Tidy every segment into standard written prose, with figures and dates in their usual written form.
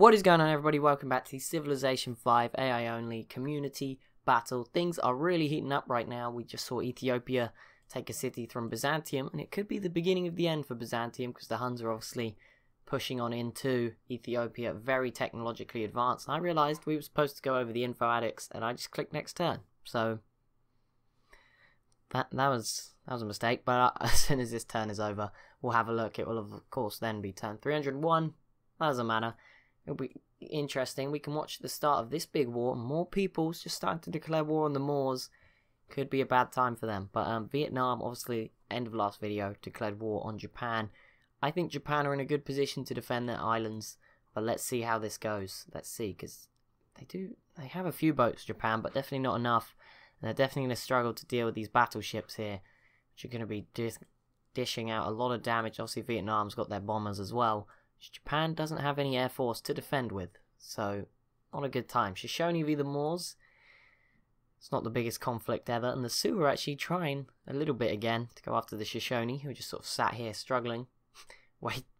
What is going on, everybody? Welcome back to the Civilization 5 AI only community battle. Things are really heating up right now. We just saw Ethiopia take a city from Byzantium, and it could be the beginning of the end for Byzantium because the Huns are obviously pushing on into Ethiopia, very technologically advanced. And I realized we were supposed to go over the info addicts, and I just clicked next turn. So that was a mistake. But as soon as this turn is over, we'll have a look. It will of course then be turn 301. That doesn't matter. It'll be interesting. We can watch the start of this big war. More people's just starting to declare war on the Moors. Could be a bad time for them. But Vietnam, obviously, end of last video, declared war on Japan. I think Japan are in a good position to defend their islands. But let's see how this goes. Let's see, because they have a few boats, Japan, but definitely not enough. And they're definitely going to struggle to deal with these battleships here, which are going to be dishing out a lot of damage. Obviously, Vietnam's got their bombers as well. Japan doesn't have any air force to defend with, so not a good time. Shoshone v the Moors, it's not the biggest conflict ever, and the Sioux are actually trying a little bit again to go after the Shoshone, who just sort of sat here struggling,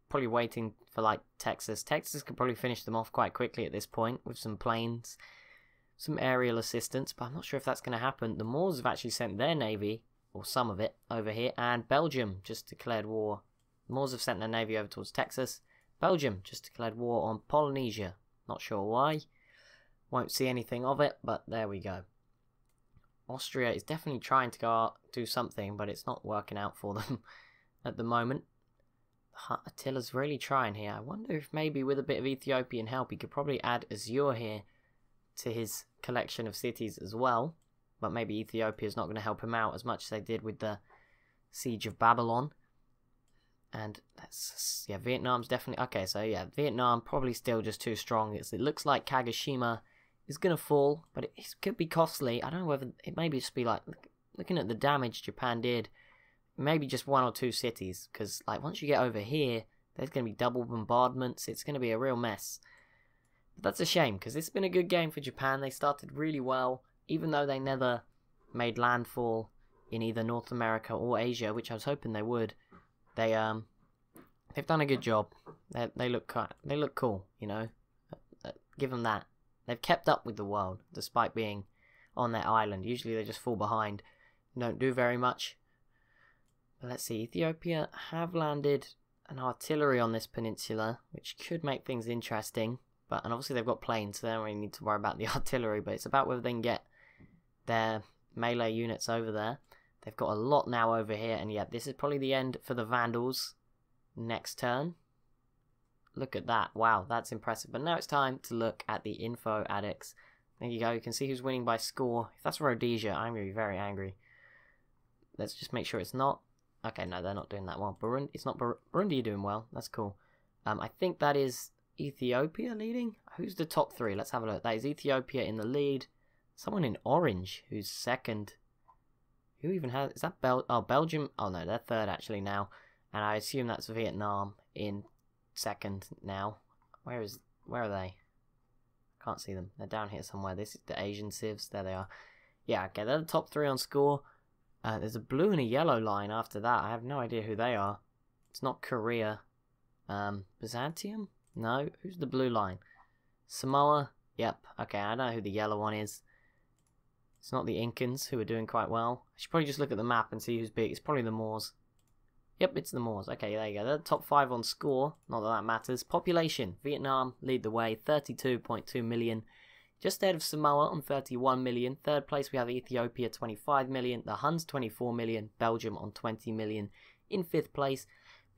probably waiting for like Texas. Texas could probably finish them off quite quickly at this point with some planes, some aerial assistance, but I'm not sure if that's going to happen. The Moors have actually sent their navy, or some of it, over here, and Belgium just declared war. The Moors have sent their navy over towards Texas. Belgium just declared war on Polynesia. Not sure why. Won't see anything of it, but there we go. Austria is definitely trying to go out, do something, but it's not working out for them at the moment. Attila's really trying here. I wonder if maybe with a bit of Ethiopian help, he could probably add Azure here to his collection of cities as well. But maybe Ethiopia's not going to help him out as much as they did with the siege of Babylon. And that's, yeah, Vietnam's definitely, okay, so yeah, Vietnam probably still just too strong. It looks like Kagoshima is going to fall, but it could be costly. I don't know whether, it may just be like, looking at the damage Japan did, maybe just one or two cities, because like once you get over here, there's going to be double bombardments. It's going to be a real mess. But that's a shame, because this has been a good game for Japan. They started really well, even though they never made landfall in either North America or Asia, which I was hoping they would. They've done a good job. They look cool, you know. Give them that. They've kept up with the world despite being on their island. Usually they just fall behind, don't do very much. But let's see. Ethiopia have landed an artillery on this peninsula, which could make things interesting. And obviously they've got planes, so they don't really need to worry about the artillery. But it's about whether they can get their melee units over there. They've got a lot now over here, and yeah, this is probably the end for the Vandals next turn. Look at that. Wow, that's impressive. But now it's time to look at the info addicts. There you go. You can see who's winning by score. If that's Rhodesia, I'm going to be very angry. Let's just make sure it's not. Okay, no, they're not doing that well. Burundi, it's not Burundi, you're doing well. That's cool. I think that is Ethiopia leading. Who's the top three? Let's have a look. That is Ethiopia in the lead. Someone in orange who's second. Who even has... Is that Belgium? Oh, no, they're third, actually, now. And I assume that's Vietnam in second now. Where are they? Can't see them. They're down here somewhere. This is the Asian civs. There they are. Yeah, okay, they're the top three on score. There's a blue and a yellow line after that. I have no idea who they are. It's not Korea. Byzantium? No. Who's the blue line? Samoa? Yep. Okay, I don't know who the yellow one is. It's not the Incans, who are doing quite well. I should probably just look at the map and see who's big. It's probably the Moors. Yep, it's the Moors. Okay, there you go. They're the top 5 on score. Not that that matters. Population. Vietnam lead the way. 32.2 million. Just ahead of Samoa on 31 million. Third place we have Ethiopia, 25 million. The Huns, 24 million. Belgium on 20 million. In 5th place,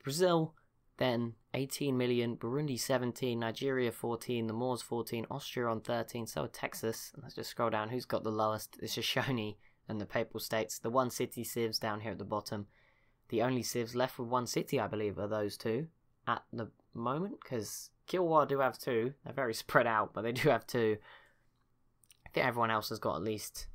Brazil, then 18 million. Burundi, 17. Nigeria, 14. The Moors, 14. Austria on 13. So Texas. Let's just scroll down. Who's got the lowest? The Shoshone and the Papal States. The one city civs down here at the bottom. The only civs left with one city, I believe, are those two at the moment. Because Kilwa do have 2. They're very spread out, but they do have 2. I think everyone else has got at least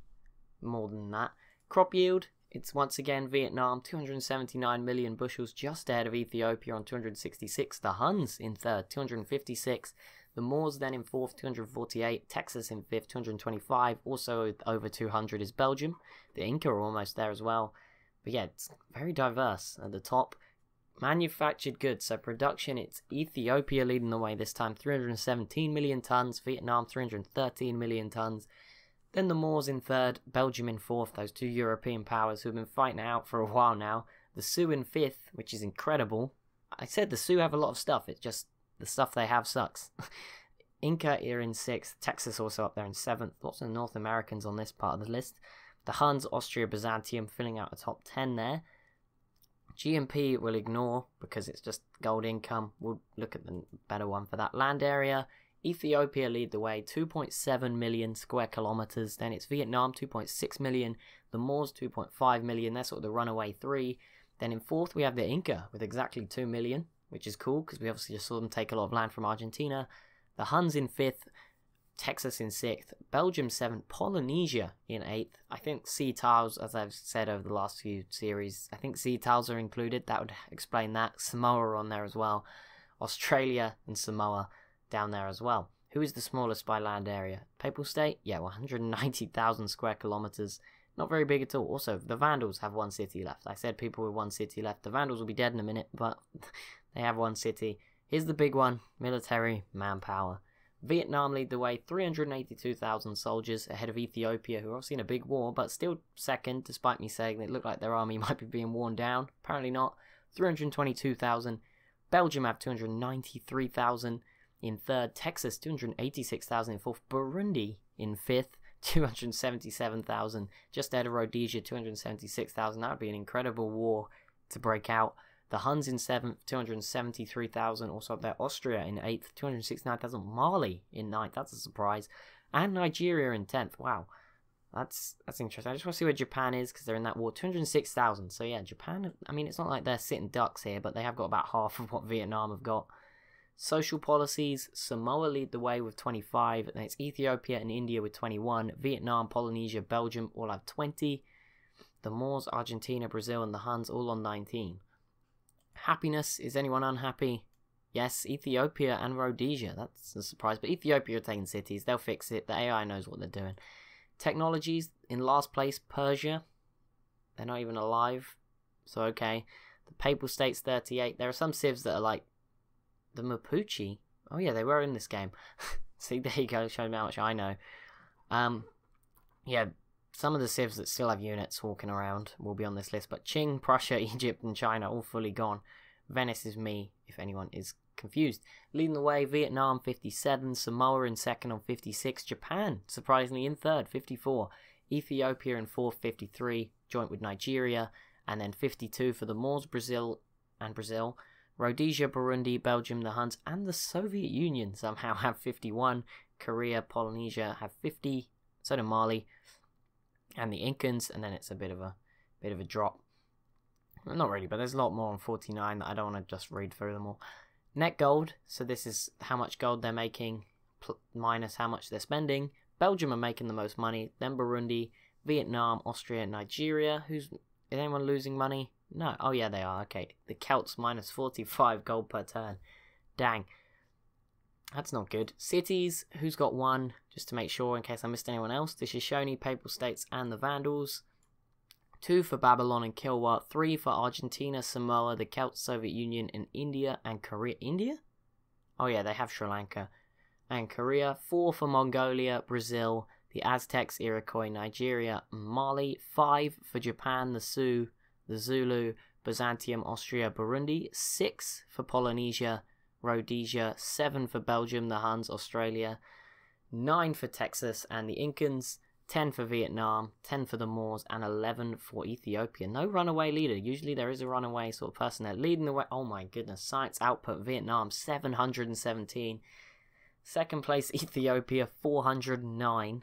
more than that. Crop yield. It's once again Vietnam, 279 million bushels, just ahead of Ethiopia on 266. The Huns in third, 256. The Moors then in fourth, 248. Texas in fifth, 225. Also over 200 is Belgium. The Inca are almost there as well. But yeah, it's very diverse at the top. Manufactured goods, so production, it's Ethiopia leading the way this time, 317 million tons, Vietnam 313 million tons. Then the Moors in third, Belgium in fourth, those two European powers who have been fighting it out for a while now. The Sioux in fifth, which is incredible. I said the Sioux have a lot of stuff, it's just the stuff they have sucks. Inca are in sixth, Texas also up there in seventh, lots of North Americans on this part of the list. The Huns, Austria, Byzantium filling out the top 10 there. GMP we'll ignore because it's just gold income. We'll look at the better one for that. Land area, Ethiopia lead the way, 2.7 million square kilometers. Then it's Vietnam, 2.6 million. The Moors, 2.5 million. They're sort of the runaway three. Then in fourth, we have the Inca with exactly 2 million, which is cool because we obviously just saw them take a lot of land from Argentina. The Huns in fifth, Texas in sixth, Belgium seventh, Polynesia in eighth. I think sea tiles, as I've said over the last few series, I think sea tiles are included. That would explain that. Samoa are on there as well. Australia and Samoa down there as well. Who is the smallest by land area? Papal State? Yeah, 190,000 square kilometers. Not very big at all. Also, the Vandals have one city left. I said people with one city left. The Vandals will be dead in a minute, but they have one city. Here's the big one. Military manpower. Vietnam lead the way, 382,000 soldiers ahead of Ethiopia, who are obviously in a big war, but still second, despite me saying they look like their army might be being worn down. Apparently not. 322,000. Belgium have 293,000 in third. Texas, 286,000 in fourth. Burundi in fifth, 277,000. Just ahead of Rhodesia, 276,000. That would be an incredible war to break out. The Huns in seventh, 273,000. Also up there, Austria in eighth, 269,000. Mali in ninth. That's a surprise. And Nigeria in 10th. Wow. That's interesting. I just want to see where Japan is because they're in that war. 206,000. So yeah, Japan, I mean, it's not like they're sitting ducks here, but they have got about half of what Vietnam have got. Social policies, Samoa lead the way with 25. And it's Ethiopia and India with 21. Vietnam, Polynesia, Belgium all have 20. The Moors, Argentina, Brazil, and the Huns all on 19. Happiness, is anyone unhappy? Yes, Ethiopia and Rhodesia. That's a surprise. But Ethiopia are taking cities. They'll fix it. The AI knows what they're doing. Technologies, in last place, Persia. They're not even alive. So, okay. The Papal States, 38. There are some civs that are like the Mapuche. Oh, yeah, they were in this game. See, there you go. Showing me how much I know. Yeah, some of the civs that still have units walking around will be on this list. But Qing, Prussia, Egypt, and China all fully gone. Venice is me, if anyone is confused. Leading the way, Vietnam 57, Samoa in second on 56, Japan surprisingly in third 54, Ethiopia in fourth 53, joint with Nigeria, and then 52 for the Moors, Brazil, Rhodesia, Burundi, Belgium, the Huns, and the Soviet Union somehow have 51, Korea, Polynesia have 50, so do Mali, and the Incans, and then it's a bit of a drop. Well, not really, but there's a lot more on 49 that I don't want to just read through them all. Net gold, so this is how much gold they're making minus how much they're spending. Belgium are making the most money, then Burundi, Vietnam, Austria, Nigeria. Is anyone losing money? No. Oh yeah, they are. Okay. The Celts minus 45 gold per turn. Dang. That's not good. Cities, who's got one? Just to make sure in case I missed anyone else. The Shoshone, Papal States, and the Vandals. 2 for Babylon and Kilwa, 3 for Argentina, Samoa, the Celts, Soviet Union, and India and Korea. India? Oh yeah, they have Sri Lanka and Korea. 4 for Mongolia, Brazil, the Aztecs, Iroquois, Nigeria, Mali. 5 for Japan, the Sioux, the Zulu, Byzantium, Austria, Burundi. 6 for Polynesia, Rhodesia. 7 for Belgium, the Huns, Australia. 9 for Texas and the Incans. 10 for Vietnam, 10 for the Moors, and 11 for Ethiopia. No runaway leader. Usually there is a runaway sort of person there leading the way. Oh my goodness. Science output, Vietnam, 717. Second place, Ethiopia, 409.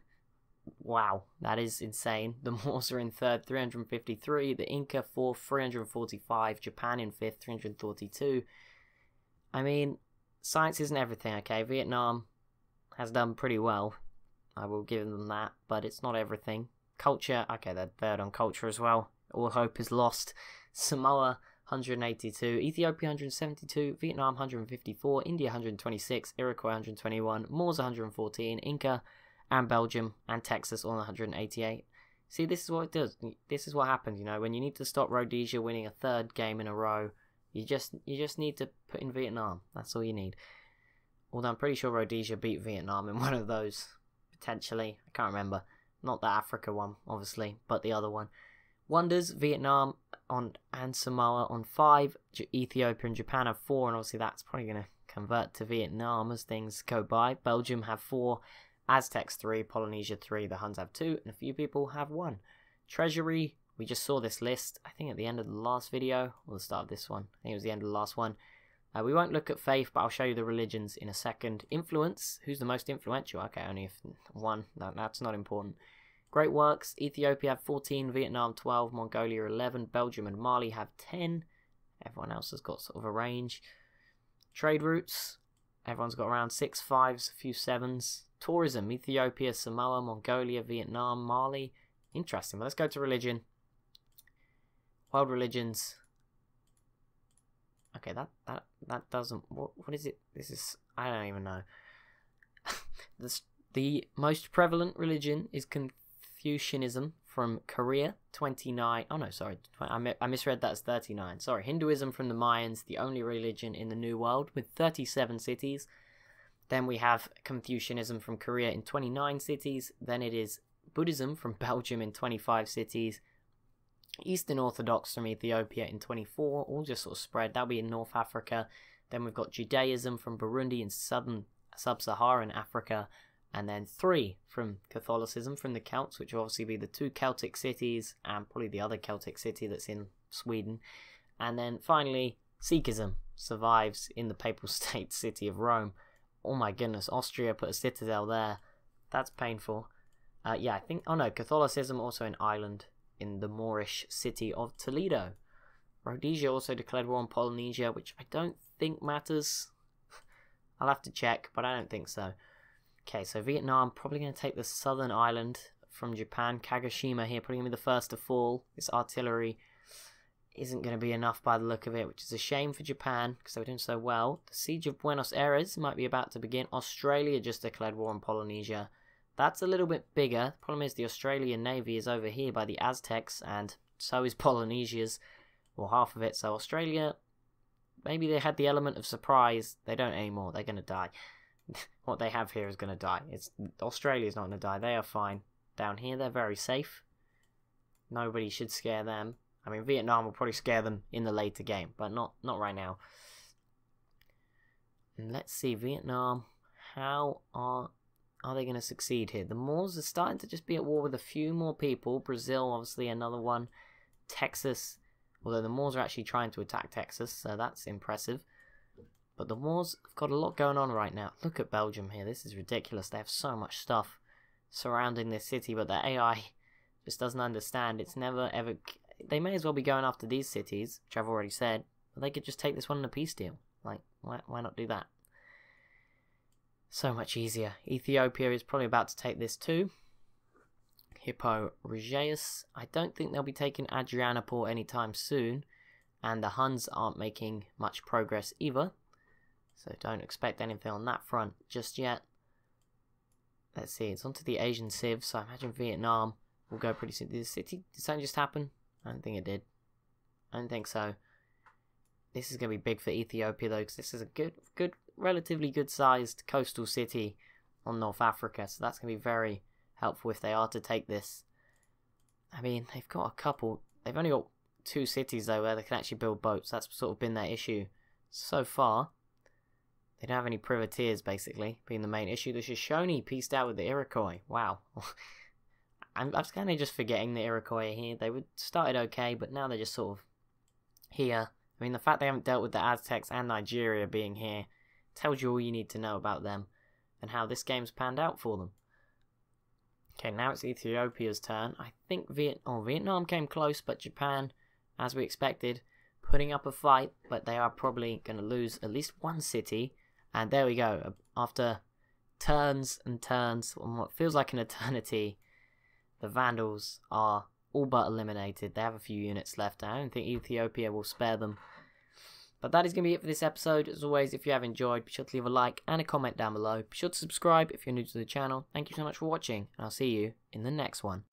Wow, that is insane. The Moors are in third, 353. The Inca, fourth, 345. Japan in fifth, 342. I mean, science isn't everything, okay? Vietnam has done pretty well. I will give them that, but it's not everything. Culture, okay, they're third on culture as well. All hope is lost. Samoa, 182. Ethiopia, 172. Vietnam, 154. India, 126. Iroquois, 121. Moors, 114. Inca and Belgium and Texas, all 188. See, this is what it does. This is what happens, you know, when you need to stop Rhodesia winning a third game in a row. You just need to put in Vietnam. That's all you need. Although I'm pretty sure Rhodesia beat Vietnam in one of those, potentially. I can't remember. Not the Africa one, obviously, but the other one. Wonders, Vietnam and Samoa on 5. Ethiopia and Japan have 4, and obviously that's probably going to convert to Vietnam as things go by. Belgium have 4, Aztecs 3, Polynesia 3, the Huns have 2, and a few people have 1. Treasury, we just saw this list, I think at the end of the last video, or the start of this one. I think it was the end of the last one. We won't look at faith, but I'll show you the religions in a second. Influence, who's the most influential? Okay, only if 1, that's not important. Great works, Ethiopia have 14, Vietnam 12, Mongolia 11, Belgium and Mali have 10. Everyone else has got sort of a range. Trade routes, everyone's got around 6 5s, a few 7s. Tourism, Ethiopia, Samoa, Mongolia, Vietnam, Mali. Interesting, but let's go to religion. World religions. Okay, that doesn't... What is it? This is... I don't even know. The most prevalent religion is Confucianism from Korea, 29... Oh no, sorry. I misread that as 39. Sorry, Hinduism from the Mayans, the only religion in the New World, with 37 cities. Then we have Confucianism from Korea in 29 cities. Then it is Buddhism from Belgium in 25 cities. Eastern Orthodox from Ethiopia in 24, all just sort of spread. That'll be in North Africa. Then we've got Judaism from Burundi in sub-Saharan Africa. And then 3 from Catholicism from the Celts, which will obviously be the 2 Celtic cities and probably the other Celtic city that's in Sweden. And then finally, Sikhism survives in the Papal State city of Rome. Oh my goodness, Austria put a citadel there. That's painful. Yeah, I think... Oh no, Catholicism also in Ireland, in the Moorish city of Toledo. Rhodesia also declared war on Polynesia, which I don't think matters. I'll have to check, but I don't think so. Okay, so Vietnam probably going to take the southern island from Japan. Kagoshima here, probably going to be the first to fall. This artillery isn't going to be enough by the look of it, which is a shame for Japan, because they were doing so well. The siege of Buenos Aires might be about to begin. Australia just declared war on Polynesia. That's a little bit bigger. The problem is the Australian Navy is over here by the Aztecs, and so is Polynesia's, or half of it. So Australia, maybe they had the element of surprise. They don't anymore. They're going to die. What they have here is going to die. Australia's not going to die. They are fine. Down here, they're very safe. Nobody should scare them. I mean, Vietnam will probably scare them in the later game, but not right now. And let's see, Vietnam, how are they going to succeed here? The Moors are starting to just be at war with a few more people. Brazil, obviously, another one. Texas, although the Moors are actually trying to attack Texas, so that's impressive. But the Moors have got a lot going on right now. Look at Belgium here. This is ridiculous. They have so much stuff surrounding this city, but the AI just doesn't understand. It's never, ever... They may as well be going after these cities, which I've already said, but they could just take this one in a peace deal. Like, why not do that? So much easier. Ethiopia is probably about to take this too. Hippo Regius. I don't think they'll be taking Adrianople anytime soon, and the Huns aren't making much progress either. So don't expect anything on that front just yet. Let's see, it's onto the Asian Civ, so I imagine Vietnam will go pretty soon. Did something just happen? I don't think it did. I don't think so. This is going to be big for Ethiopia though, because this is a relatively good sized coastal city on North Africa, so that's going to be very helpful if they are to take this. I mean, they've got a couple. They've only got 2 cities though where they can actually build boats. That's sort of been their issue so far. They don't have any privateers, basically, being the main issue. The Shoshone pieced out with the Iroquois. Wow. I'm kind of just forgetting the Iroquois here. They started okay, but now they're just sort of here. I mean, the fact they haven't dealt with the Aztecs and Nigeria being here tells you all you need to know about them and how this game's panned out for them. Okay, now it's Ethiopia's turn. I think Vietnam came close, but Japan, as we expected, putting up a fight, but they are probably going to lose at least one city. And there we go. After turns and turns, and what feels like an eternity, the Vandals are all but eliminated. They have a few units left. I don't think Ethiopia will spare them. But that is going to be it for this episode. As always, if you have enjoyed, be sure to leave a like and a comment down below. Be sure to subscribe if you're new to the channel. Thank you so much for watching, and I'll see you in the next one.